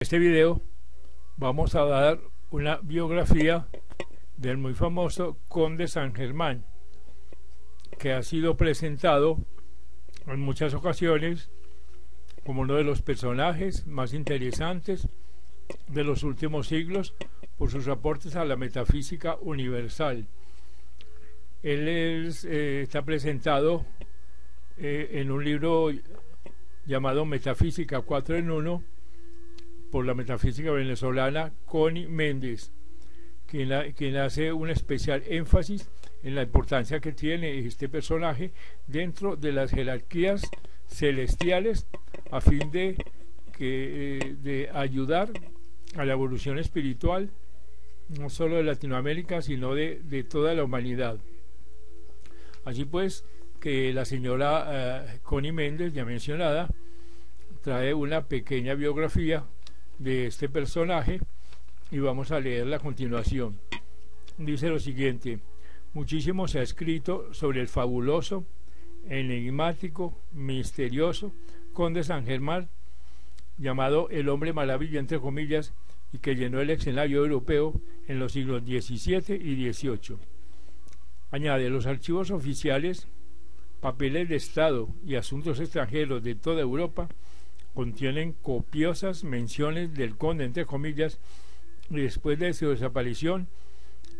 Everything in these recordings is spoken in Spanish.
este video vamos a dar una biografía del muy famoso Conde San Germán, que ha sido presentado en muchas ocasiones como uno de los personajes más interesantes de los últimos siglos por sus aportes a la metafísica universal. Él está presentado en un libro llamado Metafísica 4 en 1 por la metafísica venezolana Connie Méndez, quien hace un especial énfasis en la importancia que tiene este personaje dentro de las jerarquías celestiales a fin de ayudar a la evolución espiritual no solo de Latinoamérica sino de toda la humanidad. Así pues que la señora Connie Méndez, ya mencionada, trae una pequeña biografía de este personaje y vamos a leerla a continuación. Dice lo siguiente: muchísimo se ha escrito sobre el fabuloso, enigmático, misterioso Conde San Germán, llamado el hombre maravilla entre comillas, y que llenó el escenario europeo en los siglos XVII y XVIII. Añade: los archivos oficiales, papeles de Estado y asuntos extranjeros de toda Europa contienen copiosas menciones del conde entre comillas, y después de su desaparición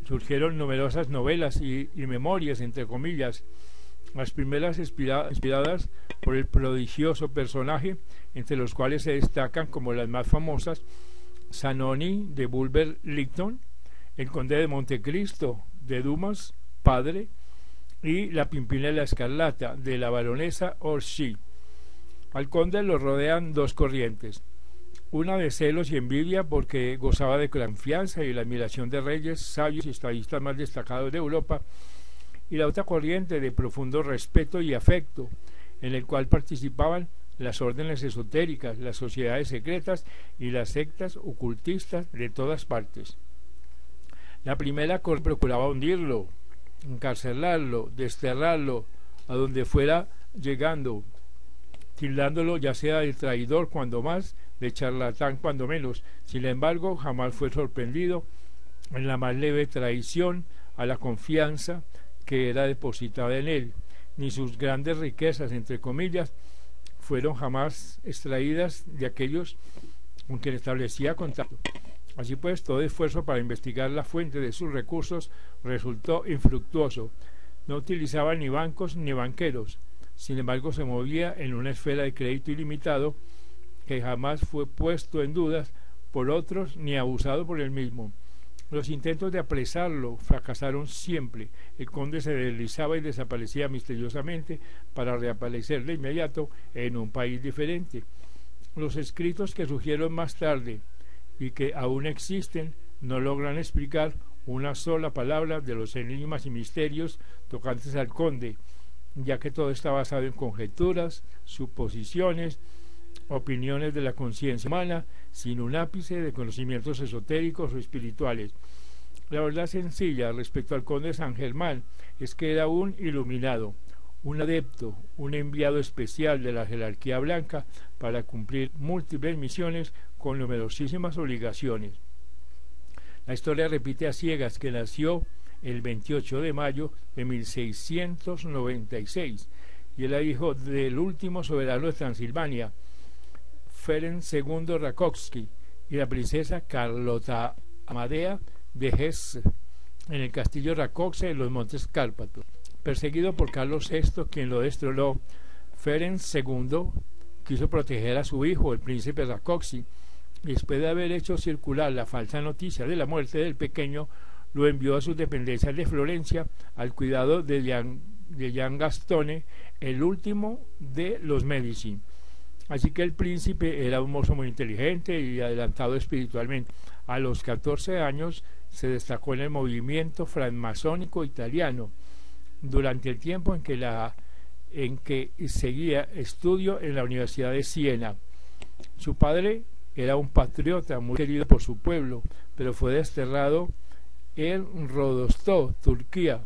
surgieron numerosas novelas y memorias entre comillas, las primeras inspiradas por el prodigioso personaje, entre los cuales se destacan como las más famosas Zanoni de Bulwer-Lytton, el conde de Montecristo de Dumas padre y la Pimpinela de la Escarlata de la baronesa Orsi. Al conde lo rodean dos corrientes, una de celos y envidia porque gozaba de confianza y la admiración de reyes, sabios y estadistas más destacados de Europa, y la otra corriente de profundo respeto y afecto, en el cual participaban las órdenes esotéricas, las sociedades secretas y las sectas ocultistas de todas partes. La primera corriente procuraba hundirlo, encarcelarlo, desterrarlo a donde fuera llegando, tildándolo ya sea de traidor cuando más, de charlatán cuando menos. Sin embargo, jamás fue sorprendido en la más leve traición a la confianza que era depositada en él, ni sus grandes riquezas, entre comillas, fueron jamás extraídas de aquellos con quien establecía contacto. Así pues, todo esfuerzo para investigar la fuente de sus recursos resultó infructuoso. No utilizaba ni bancos ni banqueros. Sin embargo, se movía en una esfera de crédito ilimitado que jamás fue puesto en dudas por otros ni abusado por él mismo. Los intentos de apresarlo fracasaron siempre. El conde se deslizaba y desaparecía misteriosamente para reaparecer de inmediato en un país diferente. Los escritos que surgieron más tarde y que aún existen no logran explicar una sola palabra de los enigmas y misterios tocantes al conde, ya que todo está basado en conjeturas, suposiciones, opiniones de la conciencia humana, sin un ápice de conocimientos esotéricos o espirituales. La verdad sencilla respecto al conde San Germán es que era un iluminado, un adepto, un enviado especial de la jerarquía blanca para cumplir múltiples misiones con numerosísimas obligaciones. La historia repite a ciegas que nació el 28 de mayo de 1696 y era hijo del último soberano de Transilvania, Ferenc II Rakowski, y la princesa Carlota Amadea de Hesse, en el castillo Rákóczi en los montes Cárpatos. Perseguido por Carlos VI, quien lo destronó, Ferenc II quiso proteger a su hijo, el príncipe Rákóczi, y después de haber hecho circular la falsa noticia de la muerte del pequeño, lo envió a sus dependencias de Florencia al cuidado de Gian Gastone, el último de los Medici. Así que el príncipe era un mozo muy inteligente y adelantado espiritualmente. A los 14 años se destacó en el movimiento francmasónico italiano, durante el tiempo en que seguía estudio en la Universidad de Siena. Su padre era un patriota muy querido por su pueblo, pero fue desterrado en Rodostó, Turquía,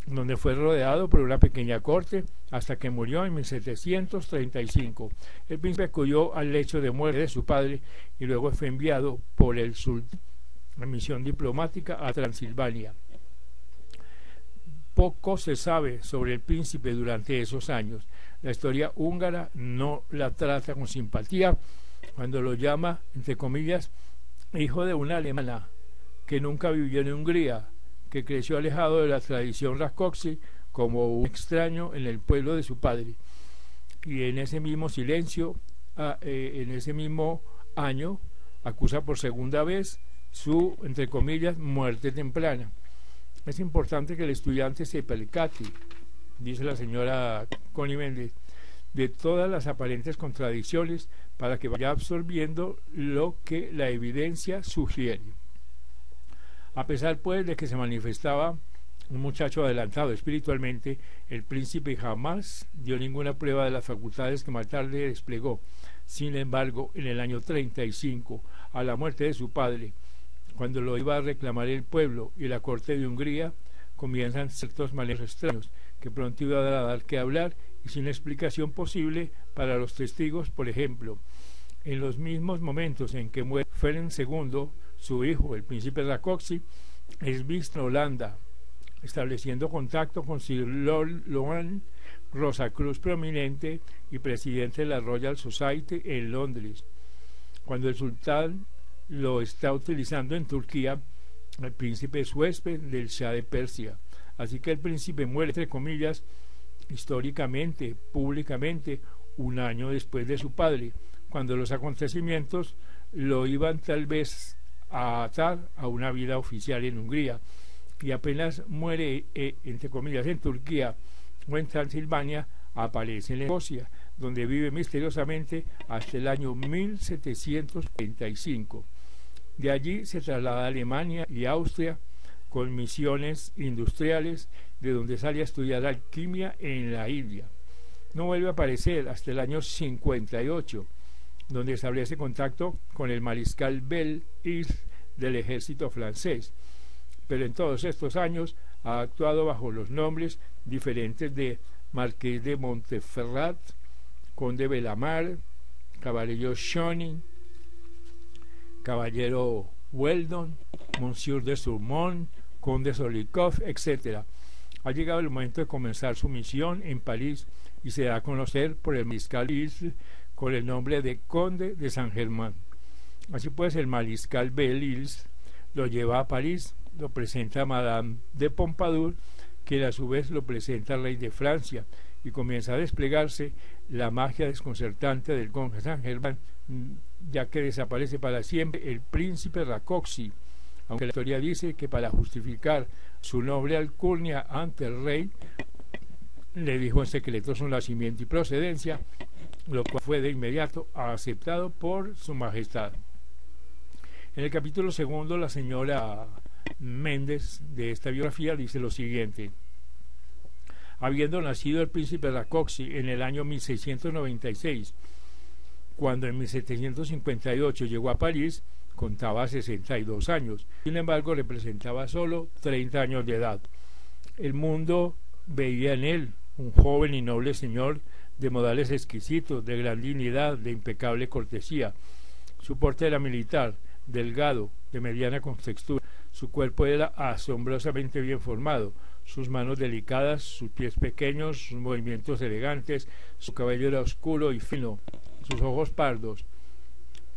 donde fue rodeado por una pequeña corte hasta que murió en 1735. El príncipe acudió al lecho de muerte de su padre y luego fue enviado por el sultán en misión diplomática a Transilvania. Poco se sabe sobre el príncipe durante esos años. La historia húngara no la trata con simpatía cuando lo llama, entre comillas, hijo de una alemana que nunca vivió en Hungría, que creció alejado de la tradición Rákóczi como un extraño en el pueblo de su padre. Y en ese mismo silencio, en ese mismo año, acusa por segunda vez su, entre comillas, muerte temprana. Es importante que el estudiante se percate, dice la señora Connie Méndez, de todas las aparentes contradicciones para que vaya absorbiendo lo que la evidencia sugiere. A pesar pues de que se manifestaba un muchacho adelantado espiritualmente, el príncipe jamás dio ninguna prueba de las facultades que más tarde desplegó. Sin embargo, en el año 35, a la muerte de su padre, cuando lo iba a reclamar el pueblo y la corte de Hungría, comienzan ciertos manejos extraños que pronto iban a dar que hablar y sin explicación posible para los testigos. Por ejemplo, en los mismos momentos en que muere Ferenc II, su hijo, el príncipe Rákóczi, es visto en Holanda, estableciendo contacto con Sir Loan Rosacruz, prominente y presidente de la Royal Society en Londres. Cuando el sultán lo está utilizando en Turquía, el príncipe es huésped del Shah de Persia. Así que el príncipe muere, entre comillas, históricamente, públicamente, un año después de su padre, cuando los acontecimientos lo iban tal vez a atar a una vida oficial en Hungría, y apenas muere, entre comillas, en Turquía o en Transilvania, aparece en Escocia, donde vive misteriosamente hasta el año 1735. De allí se traslada a Alemania y Austria con misiones industriales, de donde sale a estudiar alquimia en la India. No vuelve a aparecer hasta el año 58, donde establece contacto con el mariscal Belle-Île del ejército francés. Pero en todos estos años ha actuado bajo los nombres diferentes de Marqués de Montferrat, Conde Belamar, Caballero Schoening, Caballero Weldon, Monsieur de Surmont, Conde Solikov, etc. Ha llegado el momento de comenzar su misión en París y se da a conocer por el mariscal Isle con el nombre de Conde de Saint-Germain. Así pues, el mariscal Belle-Île lo lleva a París, lo presenta a Madame de Pompadour, que a su vez lo presenta al rey de Francia, y comienza a desplegarse la magia desconcertante del conde Saint-Germain, ya que desaparece para siempre el príncipe Rákóczi, aunque la historia dice que para justificar su noble alcurnia ante el rey, le dijo en secreto su nacimiento y procedencia, lo cual fue de inmediato aceptado por su majestad. En el capítulo segundo, la señora Méndez de esta biografía dice lo siguiente: habiendo nacido el príncipe Rákóczi en el año 1696, cuando en 1758 llegó a París, contaba 62 años, sin embargo representaba solo 30 años de edad. El mundo veía en él un joven y noble señor de modales exquisitos, de gran dignidad, de impecable cortesía. Su porte era militar, delgado, de mediana contextura. Su cuerpo era asombrosamente bien formado, sus manos delicadas, sus pies pequeños, sus movimientos elegantes, su cabello era oscuro y fino, sus ojos pardos.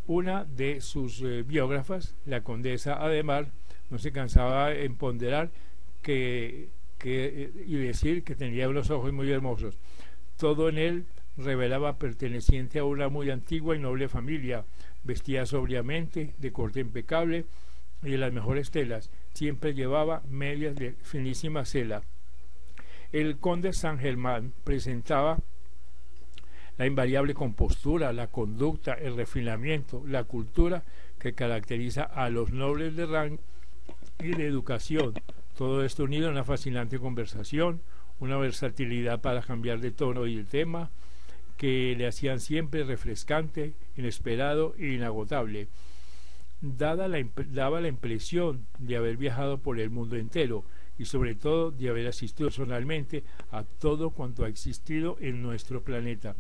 Una de sus biógrafas, la condesa Ademar, no se cansaba en ponderar y decir que tenía unos ojos muy hermosos. Todo en él revelaba perteneciente a una muy antigua y noble familia, vestía sobriamente, de corte impecable y de las mejores telas, siempre llevaba medias de finísima seda. El conde Saint-Germain presentaba la invariable compostura, la conducta, el refinamiento, la cultura que caracteriza a los nobles de rango y de educación. Todo esto unido a una fascinante conversación, una versatilidad para cambiar de tono y de tema, que le hacían siempre refrescante, inesperado e inagotable. Daba la impresión de haber viajado por el mundo entero y sobre todo de haber asistido personalmente a todo cuanto ha existido en nuestro planeta.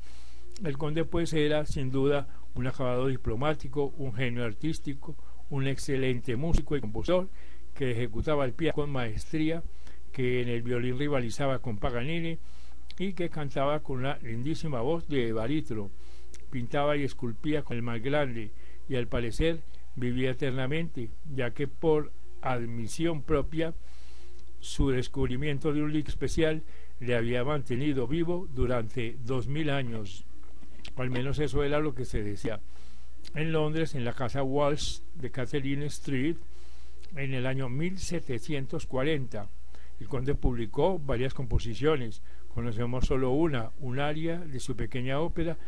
El conde pues era sin duda un acabado diplomático, un genio artístico, un excelente músico y compositor que ejecutaba el piano con maestría, que en el violín rivalizaba con Paganini y que cantaba con una lindísima voz de barítono, pintaba y esculpía con el más grande y al parecer vivía eternamente, ya que por admisión propia su descubrimiento de un lic especial le había mantenido vivo durante 2000 años, o al menos eso era lo que se decía. En Londres, en la casa Walsh de Catherine Street, en el año 1740, el conde publicó varias composiciones. Conocemos solo una, un aria de su pequeña ópera,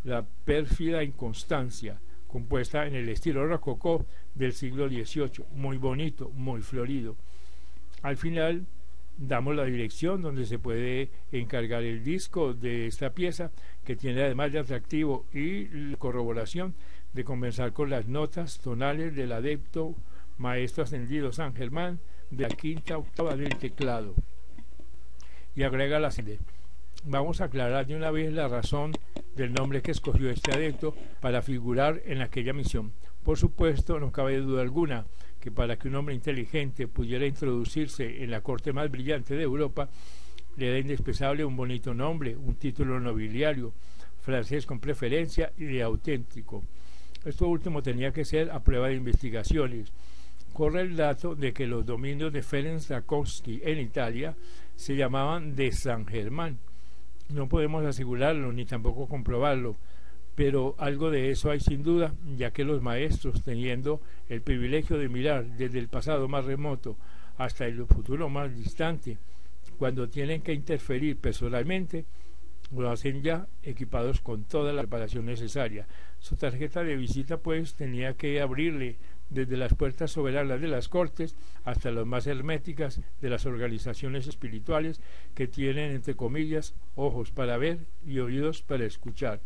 La pérfida inconstancia, compuesta en el estilo rococó del siglo XVIII, muy bonito, muy florido. Al final damos la dirección donde se puede encargar el disco de esta pieza, que tiene además de atractivo y la corroboración de comenzar con las notas tonales del adepto maestro ascendido San Germán de la quinta octava del teclado. Y agrega la siguiente: vamos a aclarar de una vez la razón del nombre que escogió este adepto para figurar en aquella misión. Por supuesto, no cabe duda alguna que para que un hombre inteligente pudiera introducirse en la corte más brillante de Europa, le era indispensable un bonito nombre, un título nobiliario, francés con preferencia y de auténtico. Esto último tenía que ser a prueba de investigaciones. Corre el dato de que los dominios de Ferenc Rakowski en Italia se llamaban de San Germán. No podemos asegurarlo ni tampoco comprobarlo, pero algo de eso hay sin duda, ya que los maestros, teniendo el privilegio de mirar desde el pasado más remoto hasta el futuro más distante, cuando tienen que interferir personalmente, lo hacen ya equipados con toda la preparación necesaria. Su tarjeta de visita pues tenía que abrirle desde las puertas soberanas de las cortes hasta las más herméticas de las organizaciones espirituales que tienen, entre comillas, ojos para ver y oídos para escuchar.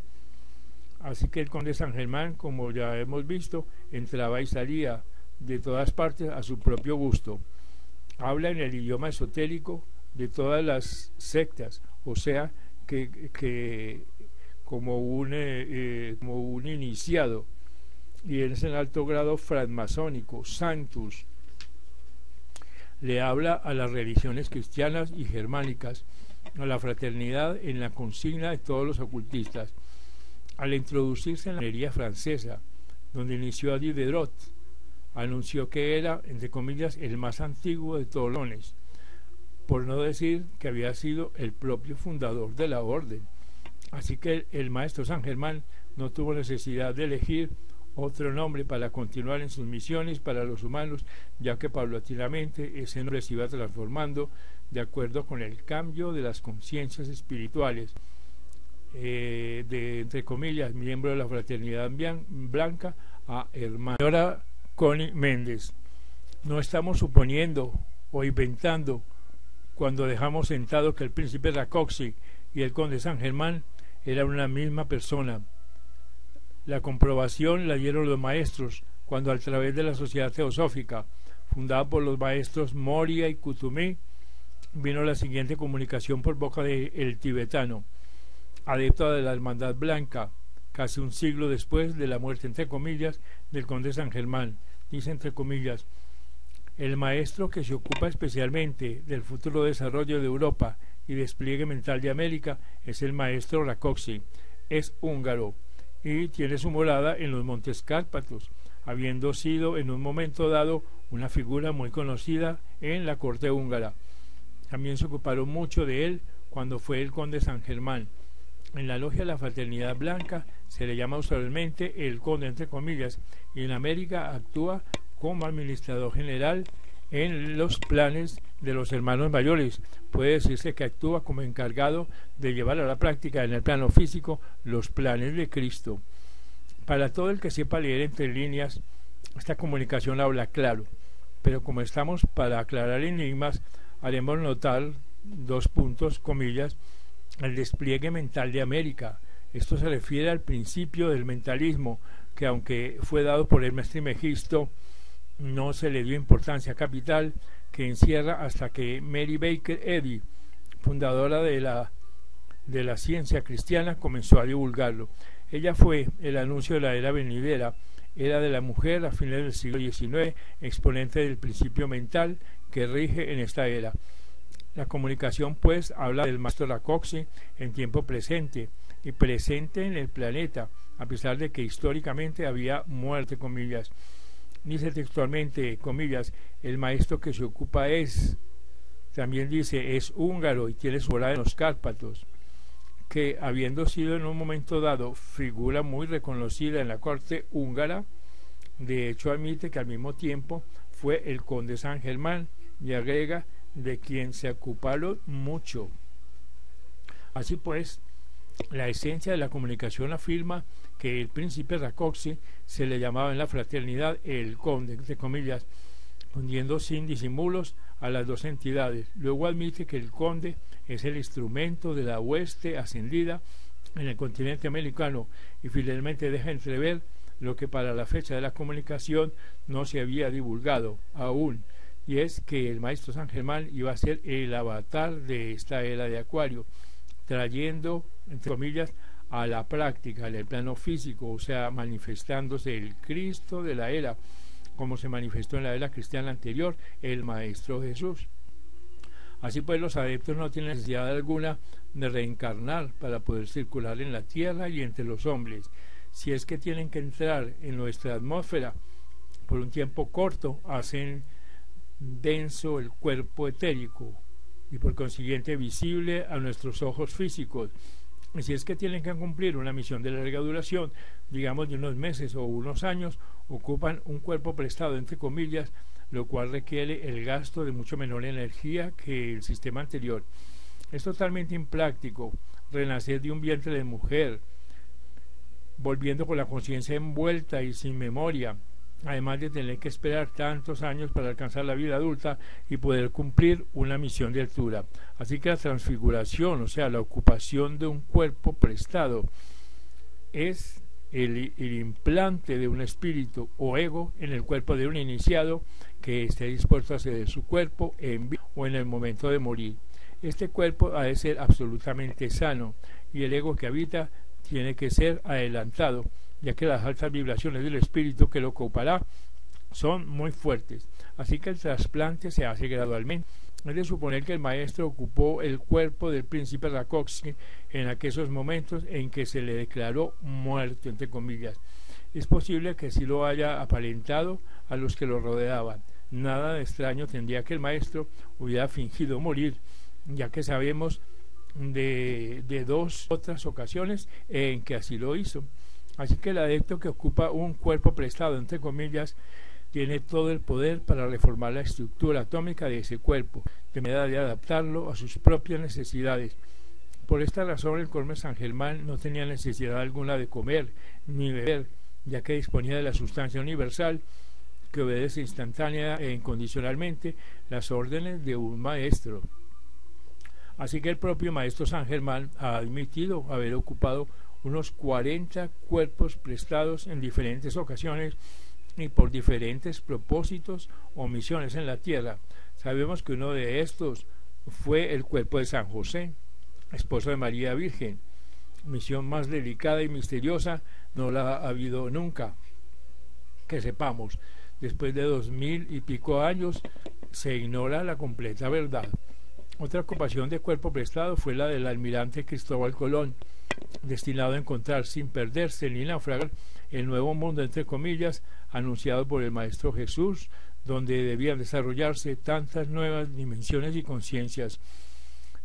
Así que el conde San Germán, como ya hemos visto, entraba y salía de todas partes a su propio gusto. Habla en el idioma esotérico de todas las sectas, o sea que como un iniciado, y es en alto grado francmasónico, Sanctus. Le habla a las religiones cristianas y germánicas, a la fraternidad en la consigna de todos los ocultistas. Al introducirse en la minería francesa, donde inició a Diderot, anunció que era, entre comillas, el más antiguo de todos los dones, por no decir que había sido el propio fundador de la orden. Así que el maestro San Germán no tuvo necesidad de elegir otro nombre para continuar en sus misiones para los humanos, ya que paulatinamente ese nombre se iba transformando de acuerdo con el cambio de las conciencias espirituales, de, entre comillas, miembro de la fraternidad blanca a hermano. Señora Connie Méndez, no estamos suponiendo o inventando cuando dejamos sentado que el príncipe Rákóczi y el conde San Germán eran una misma persona. La comprobación la dieron los maestros cuando, a través de la Sociedad Teosófica, fundada por los maestros Moria y Kuthumi, vino la siguiente comunicación por boca de el tibetano, adepto de la Hermandad Blanca, casi un siglo después de la muerte, entre comillas, del conde San Germán. Dice entre comillas: el maestro que se ocupa especialmente del futuro desarrollo de Europa y despliegue mental de América es el maestro Rákóczi. Es húngaro y tiene su morada en los Montes Cárpatos, habiendo sido en un momento dado una figura muy conocida en la corte húngara. También se ocuparon mucho de él cuando fue el conde San Germán. En la logia de la Fraternidad Blanca se le llama usualmente el conde, entre comillas, y en América actúa como administrador general en los planes de los hermanos mayores. Puede decirse que actúa como encargado de llevar a la práctica en el plano físico los planes de Cristo. Para todo el que sepa leer entre líneas, esta comunicación habla claro, pero como estamos para aclarar enigmas, haremos notar dos puntos, comillas, el despliegue mental de América. Esto se refiere al principio del mentalismo, que aunque fue dado por Hermes Trismegisto, no se le dio importancia capital que encierra hasta que Mary Baker Eddy, fundadora de la ciencia cristiana, comenzó a divulgarlo. Ella fue el anuncio de la era venidera, era de la mujer a fines del siglo XIX, exponente del principio mental que rige en esta era. La comunicación, pues, habla del maestro Rakoczy en tiempo presente y presente en el planeta, a pesar de que históricamente había muerte, comillas. Dice textualmente, comillas, el maestro que se ocupa también dice, es húngaro y tiene su morada en los Cárpatos, que habiendo sido en un momento dado figura muy reconocida en la corte húngara, de hecho admite que al mismo tiempo fue el conde San Germán y agrega de quien se ocuparon mucho. Así pues, la esencia de la comunicación afirma que el príncipe Rakoczy se le llamaba en la fraternidad el conde, entre comillas, fundiendo sin disimulos a las dos entidades. Luego admite que el conde es el instrumento de la hueste ascendida en el continente americano y finalmente deja entrever lo que para la fecha de la comunicación no se había divulgado aún, y es que el maestro San Germán iba a ser el avatar de esta era de Acuario, trayendo, entre comillas, a la práctica, en el plano físico, o sea, manifestándose el Cristo de la era, como se manifestó en la era cristiana anterior, el Maestro Jesús. Así pues, los adeptos no tienen necesidad alguna de reencarnar para poder circular en la tierra y entre los hombres. Si es que tienen que entrar en nuestra atmósfera por un tiempo corto, hacen denso el cuerpo etérico y por consiguiente visible a nuestros ojos físicos. Y si es que tienen que cumplir una misión de larga duración, digamos de unos meses o unos años, ocupan un cuerpo prestado, entre comillas, lo cual requiere el gasto de mucho menor energía que el sistema anterior. Es totalmente impráctico renacer de un vientre de mujer, volviendo con la conciencia envuelta y sin memoria, además de tener que esperar tantos años para alcanzar la vida adulta y poder cumplir una misión de altura. Así que la transfiguración, o sea, la ocupación de un cuerpo prestado, es el implante de un espíritu o ego en el cuerpo de un iniciado que esté dispuesto a ceder su cuerpo en vida o en el momento de morir. Este cuerpo ha de ser absolutamente sano y el ego que habita tiene que ser adelantado, ya que las altas vibraciones del espíritu que lo ocupará son muy fuertes. Así que el trasplante se hace gradualmente. Es de suponer que el maestro ocupó el cuerpo del príncipe Rakoczy en aquellos momentos en que se le declaró muerto, entre comillas. Es posible que sí lo haya aparentado a los que lo rodeaban. Nada de extraño tendría que el maestro hubiera fingido morir, ya que sabemos de dos otras ocasiones en que así lo hizo. Así que el adepto que ocupa un cuerpo prestado, entre comillas, tiene todo el poder para reformar la estructura atómica de ese cuerpo, de manera de adaptarlo a sus propias necesidades. Por esta razón, el conde San Germán no tenía necesidad alguna de comer ni beber, ya que disponía de la sustancia universal que obedece instantánea e incondicionalmente las órdenes de un maestro. Así que el propio maestro San Germán ha admitido haber ocupado unos 40 cuerpos prestados en diferentes ocasiones y por diferentes propósitos o misiones en la tierra. Sabemos que uno de estos fue el cuerpo de San José, esposo de María Virgen. Misión más delicada y misteriosa no la ha habido nunca, que sepamos. Después de 2000 y pico años se ignora la completa verdad. Otra ocupación de cuerpo prestado fue la del almirante Cristóbal Colón, destinado a encontrar sin perderse ni naufragar el nuevo mundo, entre comillas, anunciado por el Maestro Jesús, donde debían desarrollarse tantas nuevas dimensiones y conciencias.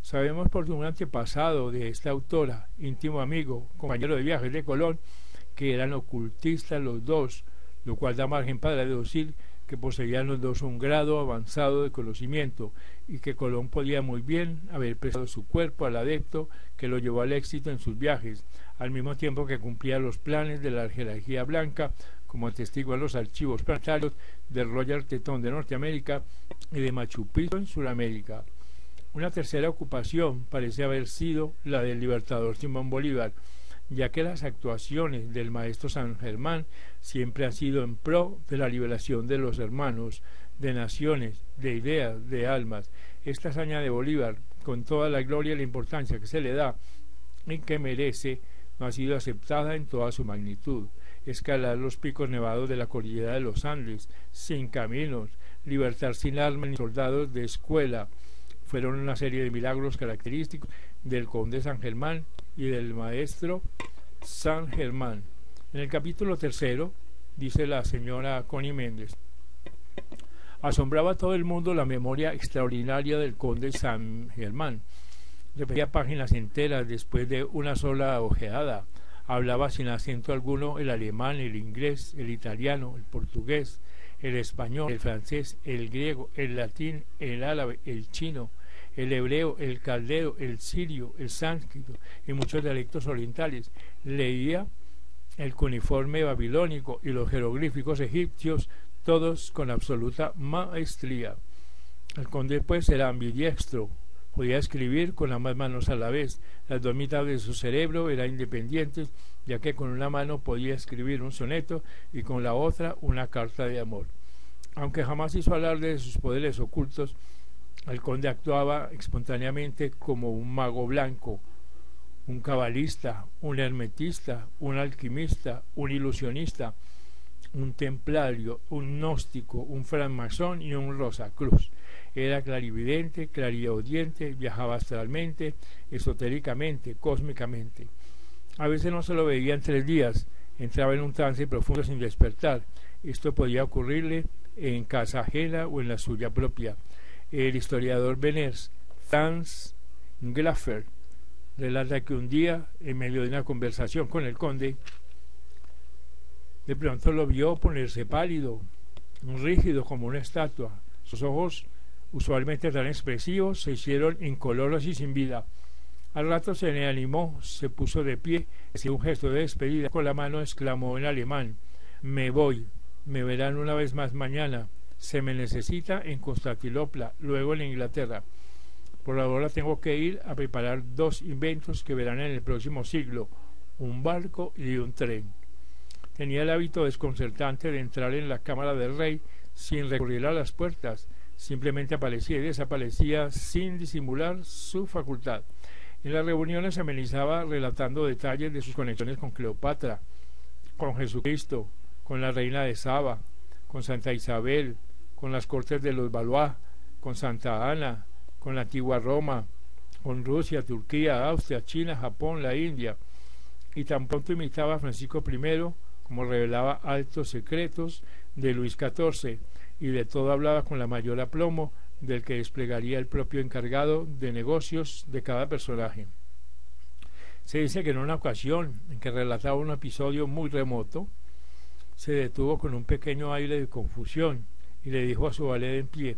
Sabemos por un antepasado de esta autora, íntimo amigo, compañero de viajes de Colón, que eran ocultistas los dos, lo cual da margen para deducir que poseían los dos un grado avanzado de conocimiento y que Colón podía muy bien haber prestado su cuerpo al adepto que lo llevó al éxito en sus viajes, al mismo tiempo que cumplía los planes de la jerarquía blanca, como atestiguan los archivos planetarios de Royal Teton de Norteamérica y de Machu Picchu en Sudamérica. Una tercera ocupación parece haber sido la del libertador Simón Bolívar, ya que las actuaciones del maestro San Germán siempre han sido en pro de la liberación de los hermanos, de naciones, de ideas, de almas. Esta hazaña de Bolívar, con toda la gloria y la importancia que se le da y que merece, no ha sido aceptada en toda su magnitud. Escalar los picos nevados de la cordillera de los Andes, sin caminos, libertar sin armas ni soldados de escuela, fueron una serie de milagros característicos del conde San Germán y del maestro San Germán. En el capítulo 3 dice la señora Connie Méndez: asombraba a todo el mundo la memoria extraordinaria del conde San Germán. Repetía páginas enteras después de una sola ojeada. Hablaba sin acento alguno el alemán, el inglés, el italiano, el portugués, el español, el francés, el griego, el latín, el árabe, el chino, el hebreo, el caldeo, el sirio, el sánscrito y muchos dialectos orientales. Leía el cuneiforme babilónico y los jeroglíficos egipcios, todos con absoluta maestría. El conde pues era ambidiestro, podía escribir con ambas manos a la vez. Las dos mitades de su cerebro eran independientes, ya que con una mano podía escribir un soneto y con la otra una carta de amor. Aunque jamás hizo alarde de sus poderes ocultos, el conde actuaba espontáneamente como un mago blanco, un cabalista, un hermetista, un alquimista, un ilusionista, un templario, un gnóstico, un francmasón y un rosacruz. Era clarividente, clariaudiente, viajaba astralmente, esotéricamente, cósmicamente. A veces no se lo veía en 3 días, entraba en un trance profundo sin despertar. Esto podía ocurrirle en casa ajena o en la suya propia. El historiador Beners, Franz Glaffer, relata que un día, en medio de una conversación con el conde, de pronto lo vio ponerse pálido, rígido como una estatua. Sus ojos, usualmente tan expresivos, se hicieron incoloros y sin vida. Al rato se le animó, se puso de pie, hizo un gesto de despedida, con la mano exclamó en alemán: me voy, me verán una vez más mañana, se me necesita en Constantinopla, luego en Inglaterra. Por ahora tengo que ir a preparar 2 inventos que verán en el próximo siglo, un barco y un tren. Tenía el hábito desconcertante de entrar en la cámara del rey sin recurrir a las puertas, simplemente aparecía y desaparecía sin disimular su facultad. En las reuniones se amenizaba relatando detalles de sus conexiones con Cleopatra, con Jesucristo, con la reina de Saba, con Santa Isabel, con las cortes de los Valois, con Santa Ana, con la antigua Roma, con Rusia, Turquía, Austria, China, Japón, la India, y tan pronto imitaba a Francisco I como revelaba altos secretos de Luis XIV, y de todo hablaba con la mayor aplomo del que desplegaría el propio encargado de negocios de cada personaje. Se dice que en una ocasión en que relataba un episodio muy remoto, se detuvo con un pequeño aire de confusión y le dijo a su valet en pie: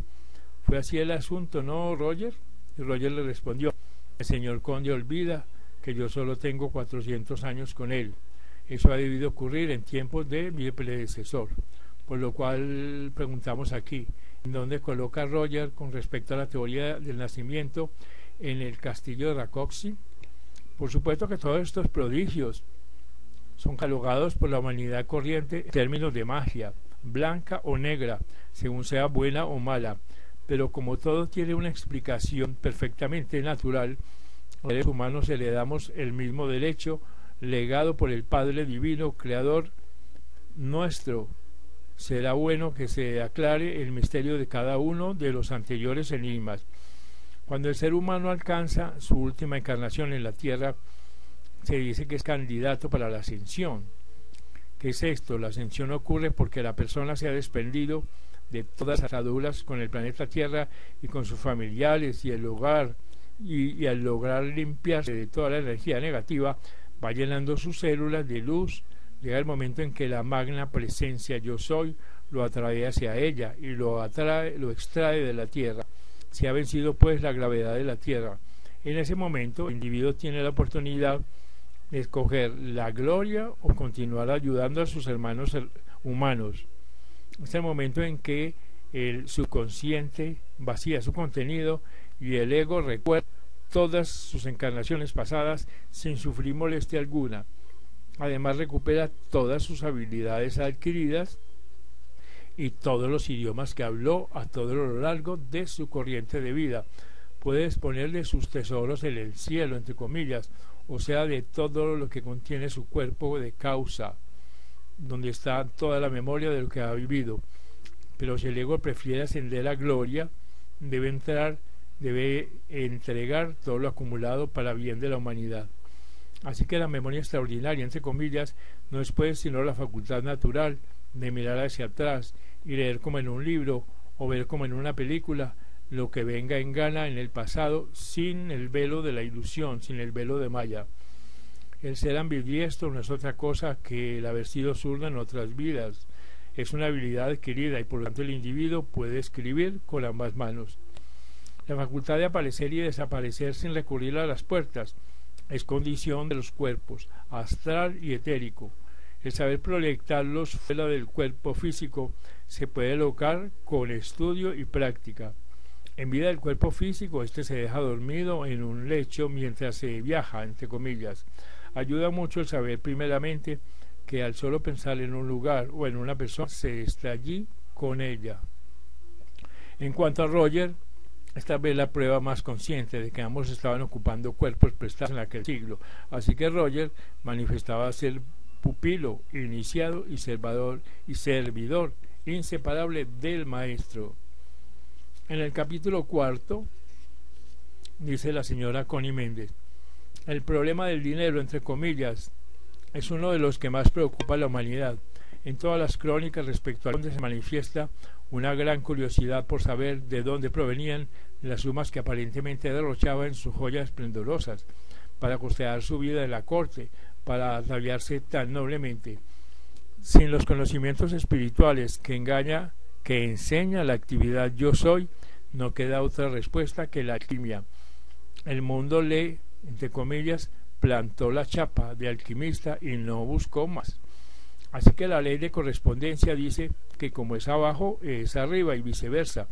¿fue así el asunto, no, Roger? Y Roger le respondió: el señor conde olvida que yo solo tengo 400 años con él. Eso ha debido ocurrir en tiempos de mi predecesor. Por lo cual preguntamos aquí, ¿en dónde coloca Roger con respecto a la teoría del nacimiento en el castillo de Rákóczi? Por supuesto que todos estos prodigios son catalogados por la humanidad corriente en términos de magia, blanca o negra, según sea buena o mala, pero como todo tiene una explicación perfectamente natural, a los seres humanos heredamos el mismo derecho legado por el Padre Divino, Creador nuestro. Será bueno que se aclare el misterio de cada uno de los anteriores enigmas. Cuando el ser humano alcanza su última encarnación en la tierra, se dice que es candidato para la ascensión. ¿Qué es esto? La ascensión ocurre porque la persona se ha desprendido de todas las ataduras con el planeta Tierra y con sus familiares y el hogar, y al lograr limpiarse de toda la energía negativa, va llenando sus células de luz. Llega el momento en que la magna presencia yo soy lo atrae hacia ella y lo extrae de la tierra. Se ha vencido pues la gravedad de la tierra. En ese momento el individuo tiene la oportunidad de escoger la gloria o continuar ayudando a sus hermanos humanos. Es el momento en que el subconsciente vacía su contenido y el ego recuerda todas sus encarnaciones pasadas sin sufrir molestia alguna. Además recupera todas sus habilidades adquiridas y todos los idiomas que habló a todo lo largo de su corriente de vida. Puede disponer de sus tesoros en el cielo, entre comillas, o sea, de todo lo que contiene su cuerpo de causa, donde está toda la memoria de lo que ha vivido. Pero si el ego prefiere ascender a gloria, debe entregar todo lo acumulado para bien de la humanidad. Así que la memoria extraordinaria, entre comillas, no es pues sino la facultad natural de mirar hacia atrás y leer como en un libro o ver como en una película lo que venga en gana en el pasado, sin el velo de la ilusión, sin el velo de Maya. El ser ambidiestro no es otra cosa que el haber sido zurdo en otras vidas. Es una habilidad adquirida y por lo tanto el individuo puede escribir con ambas manos. La facultad de aparecer y desaparecer sin recurrir a las puertas es condición de los cuerpos, astral y etérico. El saber proyectarlos fuera del cuerpo físico se puede lograr con estudio y práctica. En vida del cuerpo físico, este se deja dormido en un lecho mientras se viaja, entre comillas. Ayuda mucho el saber primeramente que al solo pensar en un lugar o en una persona se está allí con ella. En cuanto a Roger, esta vez la prueba más consciente de que ambos estaban ocupando cuerpos prestados en aquel siglo. Así que Roger manifestaba ser pupilo, iniciado y servidor inseparable del maestro. En el capítulo 4 dice la señora Connie Méndez: el problema del dinero, entre comillas, es uno de los que más preocupa a la humanidad. En todas las crónicas respecto a donde se manifiesta una gran curiosidad por saber de dónde provenían las sumas que aparentemente derrochaba en sus joyas esplendorosas para costear su vida en la corte, para ataviarse tan noblemente. Sin los conocimientos espirituales que enseña la actividad yo soy, no queda otra respuesta que la alquimia. El mundo le, entre comillas, plantó la chapa de alquimista y no buscó más. Así que la ley de correspondencia dice que como es abajo, es arriba y viceversa.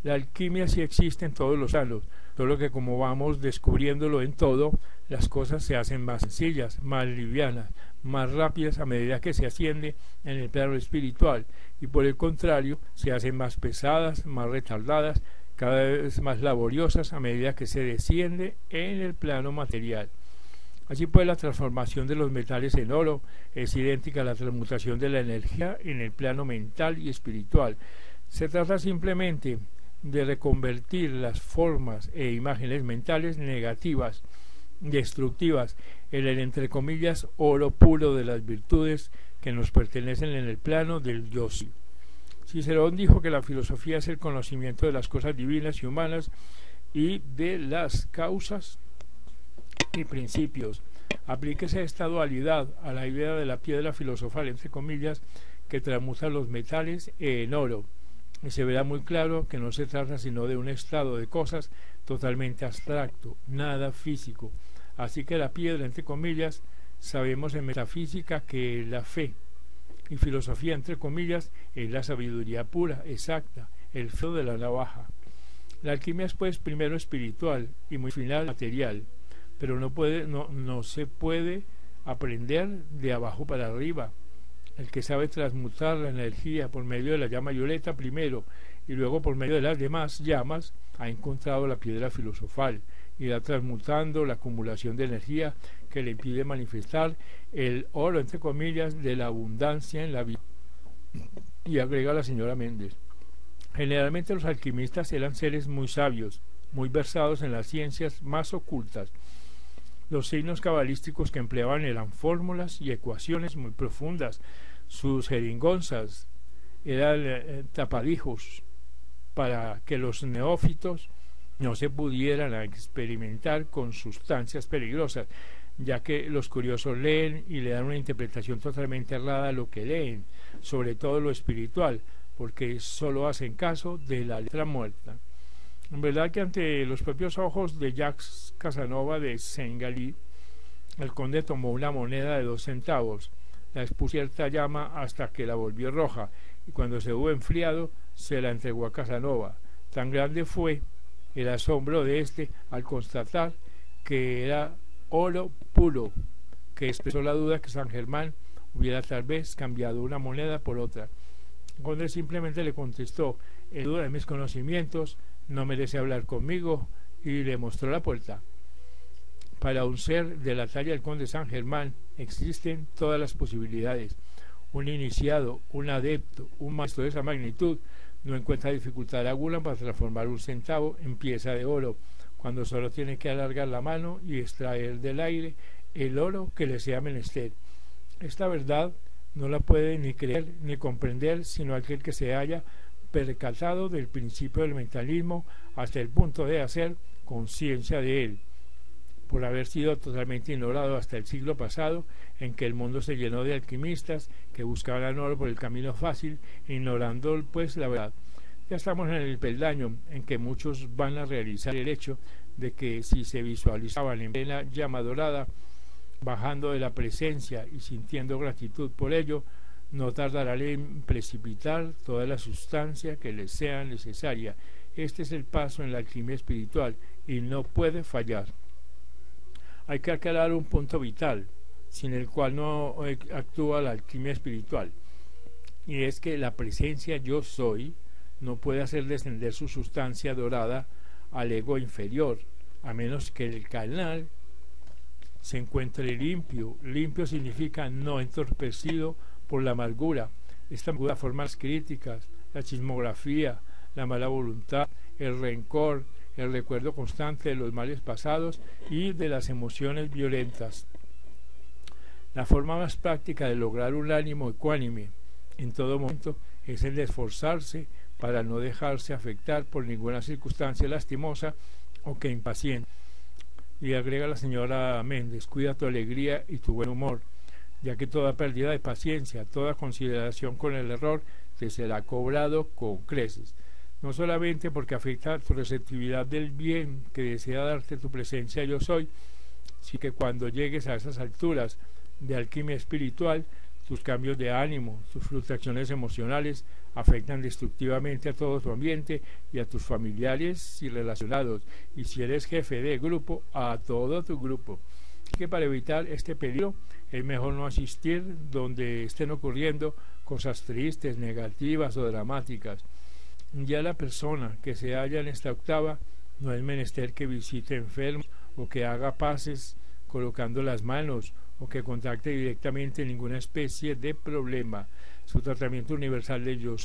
La alquimia sí existe en todos los planos, solo que como vamos descubriéndolo en todo, las cosas se hacen más sencillas, más livianas, más rápidas a medida que se asciende en el plano espiritual, y por el contrario, se hacen más pesadas, más retardadas, cada vez más laboriosas a medida que se desciende en el plano material. Así pues, la transformación de los metales en oro es idéntica a la transmutación de la energía en el plano mental y espiritual. Se trata simplemente de reconvertir las formas e imágenes mentales negativas, destructivas, en el, entre comillas, oro puro de las virtudes que nos pertenecen en el plano del yo sí. Cicerón dijo que la filosofía es el conocimiento de las cosas divinas y humanas y de las causas y principios. Aplíquese esta dualidad a la idea de la piedra filosofal, entre comillas, que transmuta los metales en oro, y se verá muy claro que no se trata sino de un estado de cosas totalmente abstracto, nada físico. Así que la piedra, entre comillas, sabemos en metafísica que la fe, y filosofía, entre comillas, es la sabiduría pura, exacta, el filo de la navaja. La alquimia es pues primero espiritual y muy final material, pero no se puede aprender de abajo para arriba. El que sabe transmutar la energía por medio de la llama violeta primero y luego por medio de las demás llamas ha encontrado la piedra filosofal y irá transmutando la acumulación de energía que le impide manifestar el oro, entre comillas, de la abundancia en la vida. Y agrega la señora Méndez: generalmente los alquimistas eran seres muy sabios, muy versados en las ciencias más ocultas. Los signos cabalísticos que empleaban eran fórmulas y ecuaciones muy profundas. Sus jeringonzas eran tapadijos para que los neófitos no se pudieran experimentar con sustancias peligrosas, ya que los curiosos leen y le dan una interpretación totalmente errada a lo que leen, sobre todo lo espiritual, porque solo hacen caso de la letra muerta. En verdad que ante los propios ojos de Jacques Casanova de Saint-Gally, el conde tomó una moneda de 2 centavos, la expuso a cierta llama hasta que la volvió roja, y cuando se hubo enfriado, se la entregó a Casanova. Tan grande fue el asombro de éste al constatar que era oro puro, que expresó la duda que San Germán hubiera tal vez cambiado una moneda por otra. El conde simplemente le contestó: en duda de mis conocimientos, no merece hablar conmigo, y le mostró la puerta. Para un ser de la talla del conde San Germán existen todas las posibilidades. Un iniciado, un adepto, un maestro de esa magnitud no encuentra dificultad alguna para transformar un centavo en pieza de oro, cuando solo tiene que alargar la mano y extraer del aire el oro que le sea menester. Esta verdad no la puede ni creer ni comprender sino aquel que se haya percatado del principio del mentalismo hasta el punto de hacer conciencia de él, por haber sido totalmente ignorado hasta el siglo pasado, en que el mundo se llenó de alquimistas que buscaban oro por el camino fácil, ignorando pues la verdad. Ya estamos en el peldaño en que muchos van a realizar el hecho de que si se visualizaban en plena llama dorada, bajando de la presencia y sintiendo gratitud por ello, no tardarán en precipitar toda la sustancia que les sea necesaria. Este es el paso en la alquimia espiritual y no puede fallar. Hay que aclarar un punto vital, sin el cual no actúa la alquimia espiritual, y es que la presencia yo soy no puede hacer descender su sustancia dorada al ego inferior, a menos que el canal se encuentre limpio. Limpio significa no entorpecido por la amargura. Esta amargura forma las críticas, la chismografía, la mala voluntad, el rencor, el recuerdo constante de los males pasados y de las emociones violentas. La forma más práctica de lograr un ánimo ecuánime en todo momento es el de esforzarse para no dejarse afectar por ninguna circunstancia lastimosa o que impaciente. Y agrega la señora Méndez: cuida tu alegría y tu buen humor, ya que toda pérdida de paciencia, toda consideración con el error te será cobrado con creces, no solamente porque afecta tu receptividad del bien que desea darte tu presencia yo soy, sino que cuando llegues a esas alturas de alquimia espiritual, tus cambios de ánimo, tus fluctuaciones emocionales afectan destructivamente a todo tu ambiente y a tus familiares y relacionados, y si eres jefe de grupo, a todo tu grupo. Así que para evitar este peligro es mejor no asistir donde estén ocurriendo cosas tristes, negativas o dramáticas. Ya la persona que se halla en esta octava no es menester que visite enfermos o que haga paces colocando las manos o que contacte directamente ninguna especie de problema. Su tratamiento universal de yo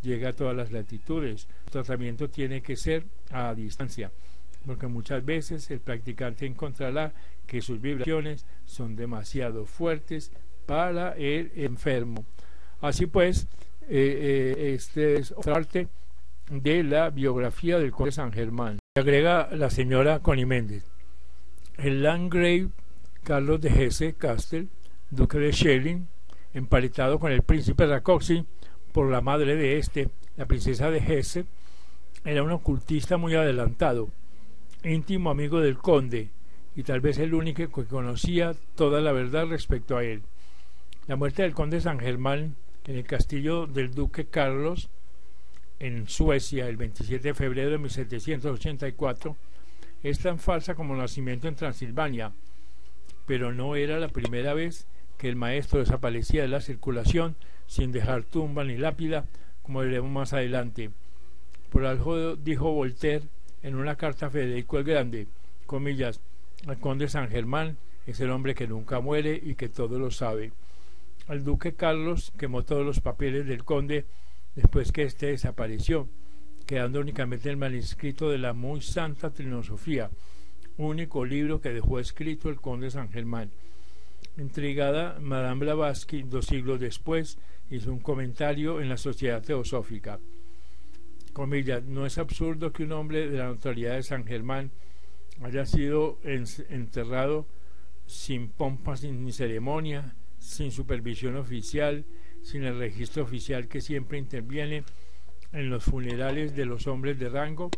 llega a todas las latitudes. Su tratamiento tiene que ser a distancia, porque muchas veces el practicante encontrará que sus vibraciones son demasiado fuertes para el enfermo. Así pues, este es otra parte de la biografía del conde San Germán. Agrega la señora Connie Méndez: el landgrave Carlos de Hesse-Kassel, duque de Schelling, emparentado con el príncipe Rákóczi por la madre de este, la princesa de Hesse, era un ocultista muy adelantado, íntimo amigo del conde y tal vez el único que conocía toda la verdad respecto a él. La muerte del conde San Germán en el castillo del duque Carlos en Suecia el 27 de febrero de 1784 es tan falsa como el nacimiento en Transilvania, pero no era la primera vez que el maestro desaparecía de la circulación sin dejar tumba ni lápida, como veremos más adelante. Por algo dijo Voltaire en una carta a Federico el Grande, comillas: el conde San Germán es el hombre que nunca muere y que todo lo sabe. El duque Carlos quemó todos los papeles del conde después que éste desapareció, quedando únicamente el manuscrito de la muy santa Trinosofía, único libro que dejó escrito el conde San Germán. Intrigada, Madame Blavatsky, 2 siglos después, hizo un comentario en la Sociedad Teosófica. Comillas: no es absurdo que un hombre de la notoriedad de San Germán haya sido enterrado sin pompas ni ceremonia, sin supervisión oficial, sin el registro oficial que siempre interviene en los funerales de los hombres de rango.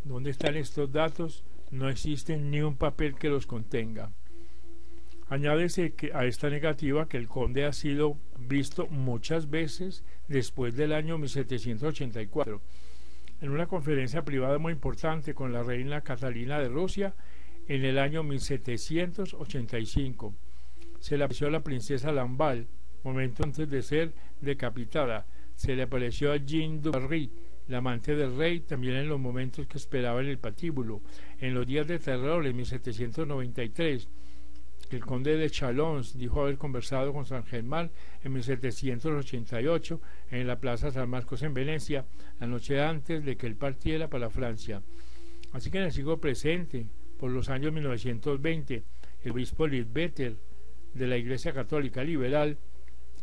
¿Dónde están estos datos? No existe ni un papel que los contenga. Añádese a esta negativa que el conde ha sido visto muchas veces después del año 1784, en una conferencia privada muy importante con la reina Catalina de Rusia en el año 1785. Se le apareció a la princesa Lamballe, momento antes de ser decapitada. Se le apareció a Jeanne du Barry, la amante del rey, también en los momentos que esperaba en el patíbulo. En los días de terror, en 1793, el conde de Chalons dijo haber conversado con San Germán en 1788 en la plaza San Marcos en Venecia, la noche antes de que él partiera para Francia. Así que en el siglo presente, por los años 1920, el obispo Leadbeater de la Iglesia Católica Liberal,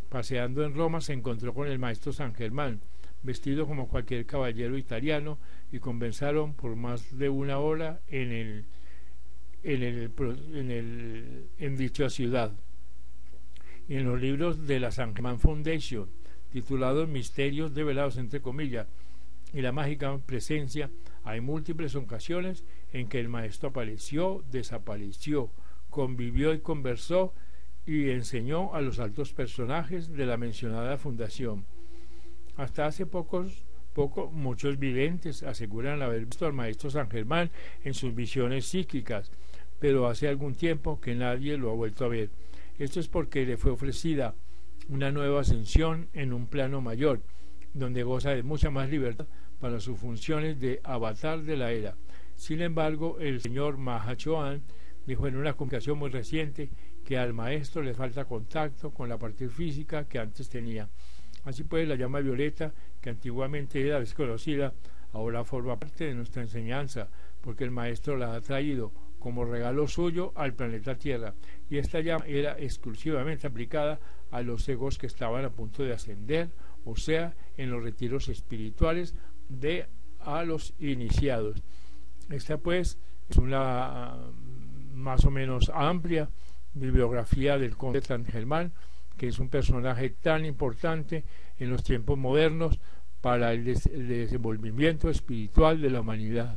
paseando en Roma, se encontró con el maestro San Germán, vestido como cualquier caballero italiano, y conversaron por más de una hora en dicha ciudad. Y en los libros de la San Germán Foundation, titulados Misterios develados entre comillas y la mágica presencia, hay múltiples ocasiones en que el maestro apareció, desapareció, convivió y conversó y enseñó a los altos personajes de la mencionada fundación. Hasta hace poco muchos videntes aseguran haber visto al maestro San Germán en sus visiones psíquicas, pero hace algún tiempo que nadie lo ha vuelto a ver. Esto es porque le fue ofrecida una nueva ascensión en un plano mayor, donde goza de mucha más libertad para sus funciones de avatar de la era. Sin embargo, el señor Maha Chohan dijo en una comunicación muy reciente que al maestro le falta contacto con la parte física que antes tenía. Así pues, la llama violeta, que antiguamente era desconocida, ahora forma parte de nuestra enseñanza, porque el maestro la ha traído como regalo suyo al planeta Tierra, y esta llama era exclusivamente aplicada a los egos que estaban a punto de ascender, o sea, en los retiros espirituales a los iniciados. Esta pues es una más o menos amplia bibliografía del conde de San Germán, que es un personaje tan importante en los tiempos modernos para el desenvolvimiento espiritual de la humanidad.